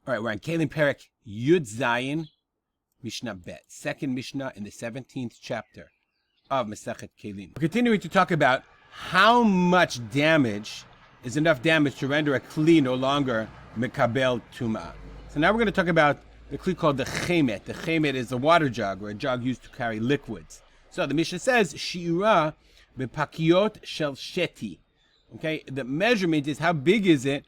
All right, we're on Keilim Perek Yud Zayin, Mishnah Bet, second Mishnah in the 17th chapter of Masechet Keilim. We're continuing to talk about how much damage is enough damage to render a kli no longer mekabel tuma. So now we're going to talk about the kli called the chemet. The chemet is a water jug, or a jug used to carry liquids. So the Mishnah says, shi'ura bepakiot shel sheti. Okay, the measurement is how big is it.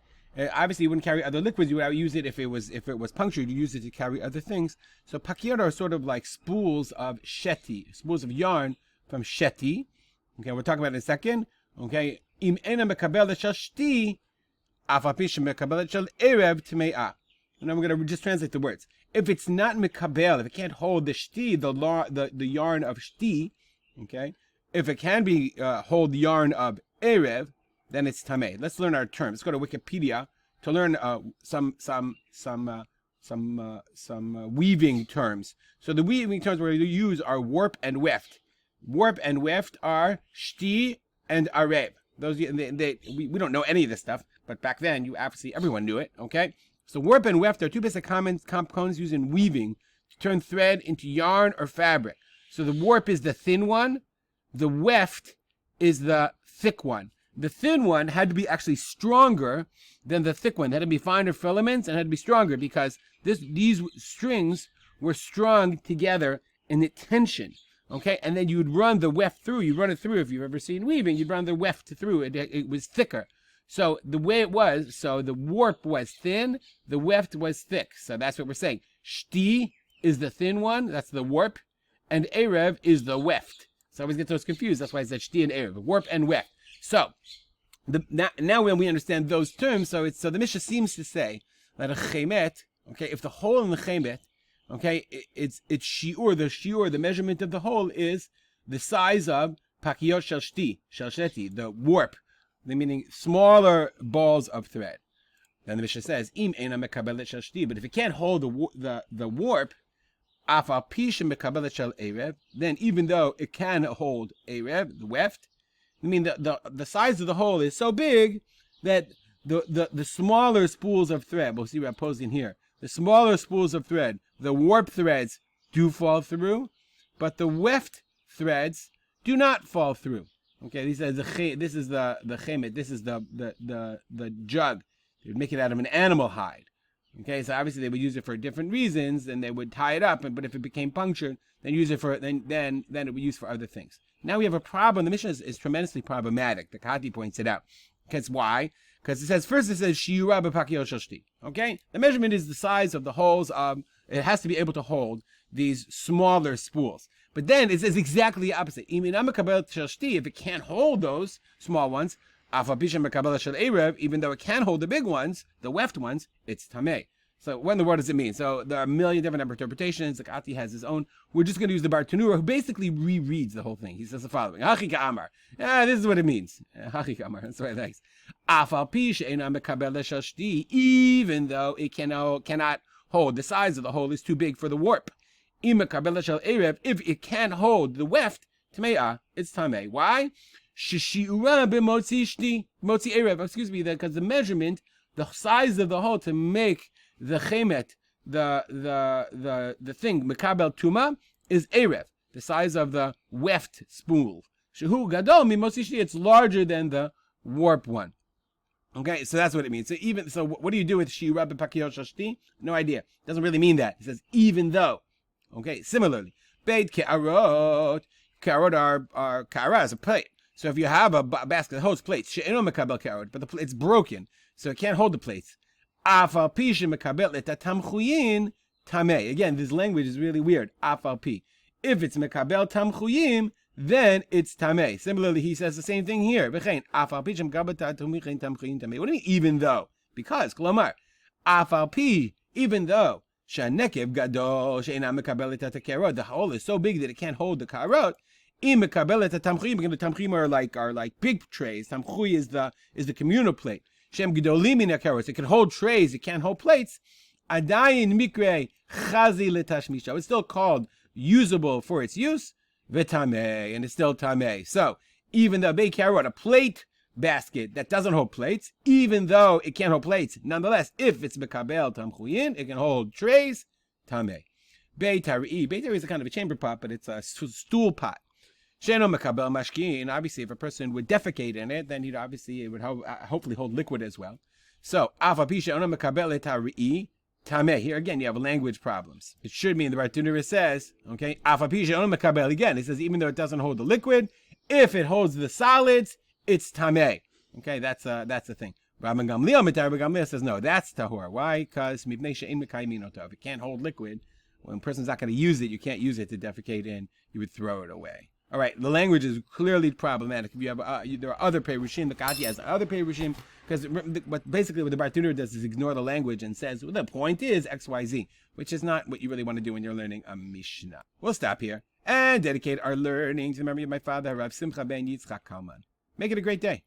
Obviously, you wouldn't carry other liquids. You would use it if it was punctured. You use it to carry other things. So pakiot are sort of like spools of sheti, spools of yarn from sheti. Okay, we'll talk about it in a second. Okay, im ena mekabel shel shti, af al pi shemekabel shel erev tme'ah. And I'm going to just translate the words. If it's not mekabel, if it can't hold the shti, the yarn of shti, okay, if it can be hold the yarn of erev, then it's tameh. Let's learn our terms. Let's go to Wikipedia to learn some weaving terms. So the weaving terms we're going to use are warp and weft. Warp and weft are shti and arev. Those we don't know any of this stuff, but back then everyone knew it. Okay, so warp and weft are two basic components used in weaving to turn thread into yarn or fabric. So the warp is the thin one, the weft is the thick one. The thin one had to be actually stronger than the thick one. It had to be finer filaments and had to be stronger because these strings were strung together in the tension. Okay, and then you would run the weft through. You run it through. If you've ever seen weaving, you'd run the weft through. It was thicker. So the way it was, so the warp was thin, the weft was thick. So that's what we're saying. Shti is the thin one, that's the warp, and erev is the weft. So I always get those confused. That's why I said shti and erev, warp and weft. So now when we understand those terms, so the Mishnah seems to say that a chemet, okay, if the hole in the chemet, okay, it's shiur, the measurement of the hole is the size of pakiot shel sheti, the warp, meaning smaller balls of thread. Then the Mishnah says, im eina mekabelet shel shti, but if it can't hold the warp, af al pi shemekabelet shel erev, then even though it can hold erev, the weft, I mean, the size of the hole is so big that the smaller spools of thread, we'll see what I'm posing here, the smaller spools of thread, the warp threads do fall through, but the weft threads do not fall through. Okay, this is the chemet, this is the jug. They would make it out of an animal hide. Okay, so obviously they would use it for different reasons, and they would tie it up. But if it became punctured, then use it for then it would be used for other things. Now we have a problem. The Mishnah is tremendously problematic. The Kati points it out. Because why? Because it says shiura b'pakiot shel shti. Okay, the measurement is the size of the holes of. It has to be able to hold these smaller spools. But then it says exactly the opposite. If it can't hold those small ones, even though it can hold the big ones, the weft ones, it's tameh. So what in the world does it mean? So there are a million different interpretations. The Kati has his own. We're just going to use the Bar Tanura, who basically rereads the whole thing. He says the following: Hachika Amar. This is what it means. Hachika Amar. That's what it likes. Afal pi she'ena mekabel shel shti, even though it cannot hold, the size of the hole is too big for the warp. Im mekabel shel erev, if it can hold the weft, tme'ah, it's tameh. Why? Sheshiura b'motzi shti, motzi erev. Excuse me, because the measurement, the size of the hole to make the chemet, the thing mekabel tuma, is erev, the size of the weft spool. Shehu gadol mimotzi shti, it's larger than the warp one. Okay, so that's what it means. So what do you do with shiura b'pakiot shel shti? No idea. It doesn't really mean that. It says even though. Okay, similarly, beit ke'arot are ka'ara is a plate. So if you have a basket that holds plates, she'eno mekabel ke'arot, but it's broken, so it can't hold the plates. Afal pi shemekabel et tamchuyin tameh. Again, this language is really weird. Afal pi. If it's mekabel tamchuyim, then it's tameh. Similarly, he says the same thing here. V'chein afal pi shemekabel tamchuyin tameh. What do you mean even though? Because kolomar afal pi, even though shenekev gadol she'ena mekabel et karot, the hole is so big that it can't hold the karot. Im mekabel et tamchuyim, because the tamchuyim are like big trays. Tamchuy is the communal plate. Shem gedolim min hakarot. It can hold trays. It can't hold plates. Adayin mikre chazi letashmisha. It's still called usable for its use. V'tameh, and it's still tameh. So even the beit karot, a plate basket that doesn't hold plates, even though it can't hold plates. Nonetheless, if it's Mekabel Tamchuyin, it can hold trays, Tameh. Beitari. Beitari is a kind of a chamber pot, but it's a stool pot. Sheno Mekabel Mashkin. Obviously, if a person would defecate in it, then it would hopefully hold liquid as well. So, Afapisha Ono Mekabel Etari. Tameh. Here again, you have language problems. It should mean the Bartunera says, okay, Afapisha Ono Mekabel. Again, it says even though it doesn't hold the liquid, if it holds the solids, it's Tameh. Okay, that's the thing. Rabban Gamliel says no, that's tahor. Why? Because if it can't hold liquid, when a person's not going to use it, you can't use it to defecate in. You would throw it away. All right, the language is clearly problematic. If you have there are other perushim, the Kati has other perushim, because basically what the Bartuner does is ignore the language and says, well, the point is X, Y, Z, which is not what you really want to do when you're learning a Mishnah. We'll stop here and dedicate our learning to the memory of my father, Rav Simcha ben Yitzchak Kalman. Make it a great day.